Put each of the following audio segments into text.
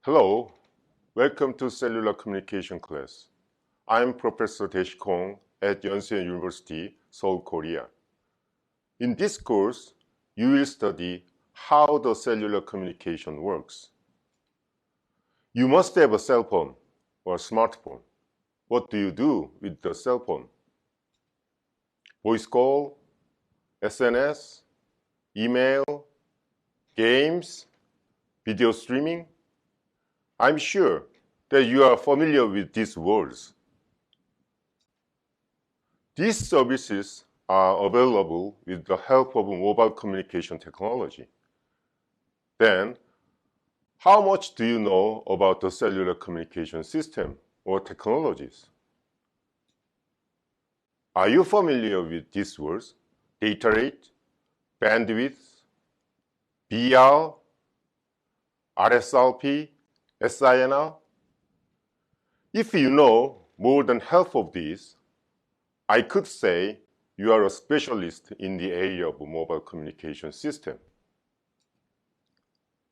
Hello, welcome to Cellular Communication class. I'm Professor Daeshik at Yonsei University, Seoul, Korea. In this course, you will study how the cellular communication works. You must have a cell phone or smartphone. What do you do with the cell phone? Voice call, SNS, email, games, video streaming? I'm sure that you are familiar with these words. These services are available with the help of mobile communication technology. Then, how much do you know about the cellular communication system or technologies? Are you familiar with these words? Data rate, bandwidth, BR, RSRP, SINR? If you know more than half of these, I could say you are a specialist in the area of mobile communication system.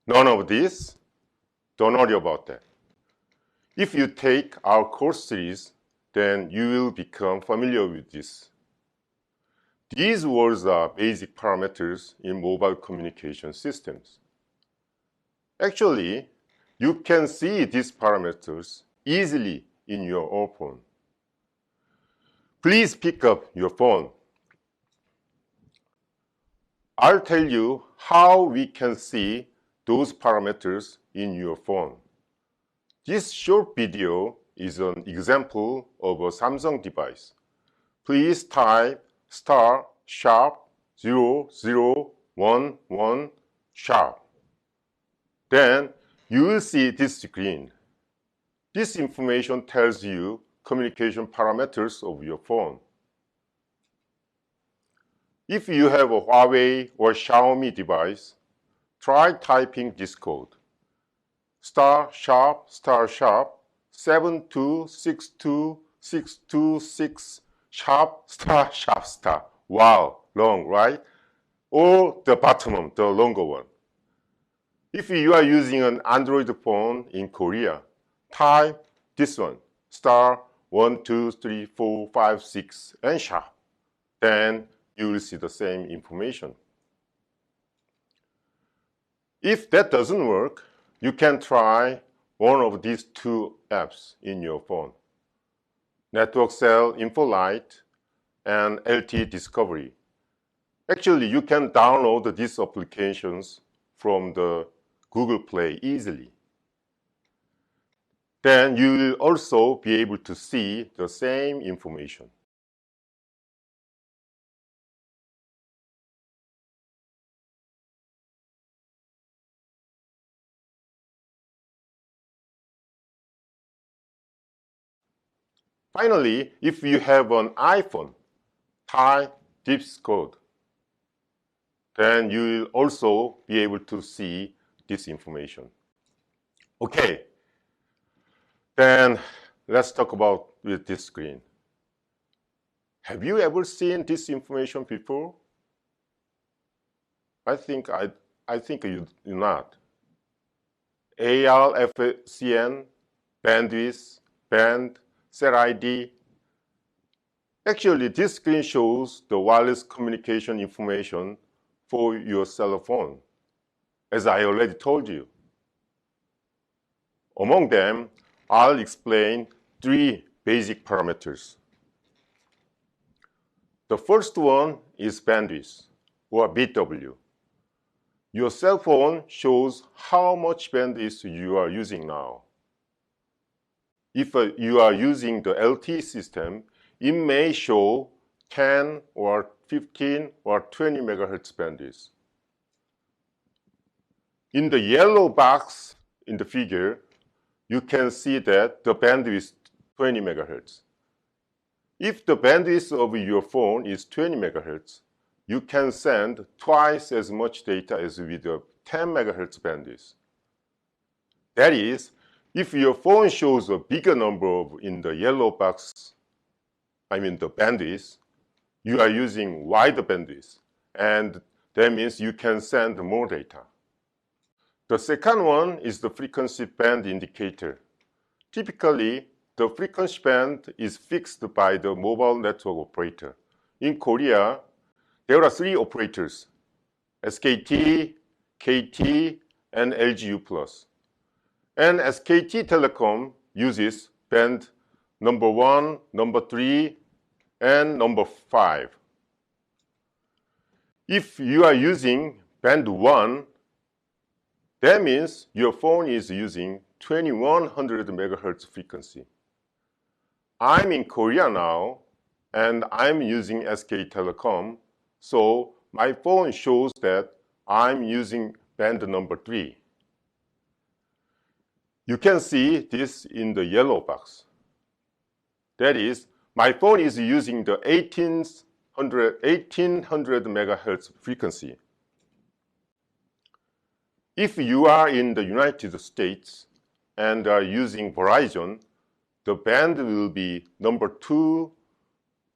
None of this? Don't worry about that. If you take our course series, then you will become familiar with this. These words are basic parameters in mobile communication systems. Actually, you can see these parameters easily in your own phone. Please pick up your phone. I'll tell you how we can see those parameters in your phone. This short video is an example of a Samsung device. Please type *#0011#. Then you will see this screen. This information tells you communication parameters of your phone. If you have a Huawei or Xiaomi device, try typing this code. *#7262626#***. Wow, long, right? Or the bottom, the longer one. If you are using an Android phone in Korea, type this one, *12345 and #. Then you will see the same information. If that doesn't work, you can try one of these two apps in your phone. Network Cell InfoLite and LTE Discovery. Actually, you can download these applications from the Google Play easily. Then you will also be able to see the same information. Finally, if you have an iPhone, type this code. Then you will also be able to see this information. Okay, then let's talk about with this screen. Have you ever seen this information before? I think you do not. ARFCN, bandwidth, band, cell ID. Actually, this screen shows the wireless communication information for your cell phone, as I already told you. Among them, I'll explain three basic parameters. The first one is bandwidth, or BW. Your cell phone shows how much bandwidth you are using now. If you are using the LTE system, it may show 10 or 15 or 20 megahertz bandwidth. In the yellow box in the figure, you can see that the bandwidth is 20 megahertz. If the bandwidth of your phone is 20 megahertz, you can send twice as much data as with a 10 megahertz bandwidth. That is, if your phone shows a bigger number in the yellow box, the bandwidth, you are using wider bandwidth, and that means you can send more data. The second one is the frequency band indicator. Typically, the frequency band is fixed by the mobile network operator. In Korea, there are three operators, SKT, KT, and LGU+. And SKT Telecom uses band number 1, number 3, and number 5. If you are using band 1, that means your phone is using 2100 megahertz frequency. I'm in Korea now, and I'm using SK Telecom, so my phone shows that I'm using band number 3. You can see this in the yellow box. That is, my phone is using the 1800 megahertz frequency. If you are in the United States and are using Verizon, the band will be number 2,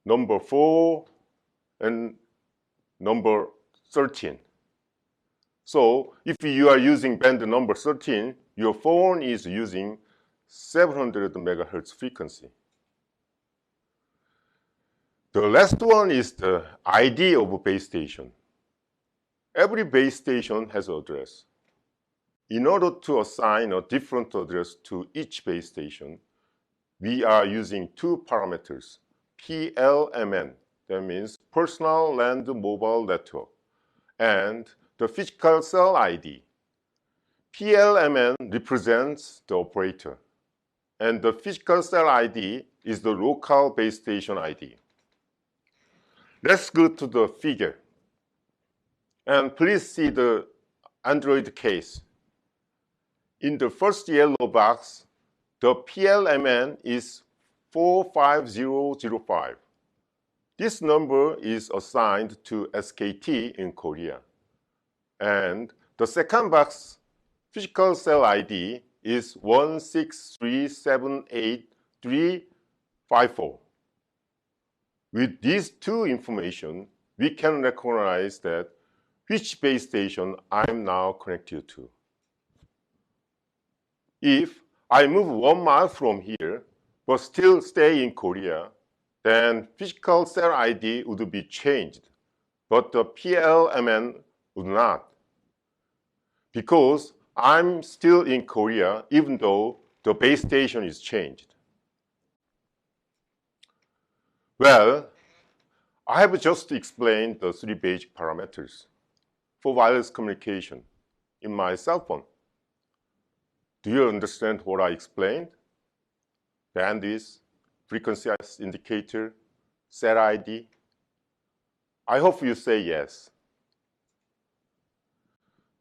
number 4, and number 13. So if you are using band number 13, your phone is using 700 megahertz frequency. The last one is the ID of a base station. Every base station has an address. In order to assign a different address to each base station, we are using two parameters, PLMN, that means Personal Land Mobile Network, and the physical cell ID. PLMN represents the operator, and the physical cell ID is the local base station ID. Let's go to the figure. And please see the Android case. In the first yellow box, the PLMN is 45005. This number is assigned to SKT in Korea. And the second box, physical cell ID, is 163785354. With these two information, we can recognize that which base station I'm now connected to. If I move 1 mile from here, but still stay in Korea, then physical cell ID would be changed, but the PLMN would not, because I'm still in Korea even though the base station is changed. Well, I have just explained the three basic parameters for wireless communication in my cell phone. Do you understand what I explained? Bandwidth, frequency indicator, cell ID. I hope you say yes.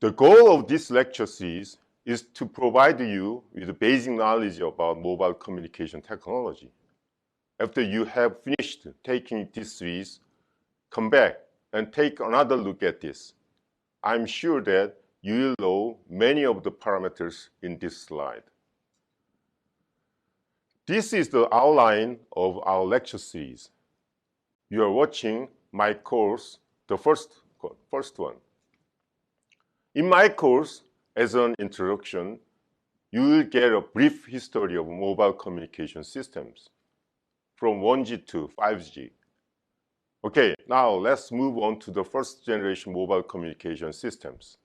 The goal of this lecture series is to provide you with basic knowledge about mobile communication technology. After you have finished taking this series, come back and take another look at this. I'm sure that you will know many of the parameters in this slide. This is the outline of our lecture series. You are watching my course, the first one. In my course, as an introduction, you will get a brief history of mobile communication systems, from 1G to 5G. Okay, now let's move on to the first generation mobile communication systems.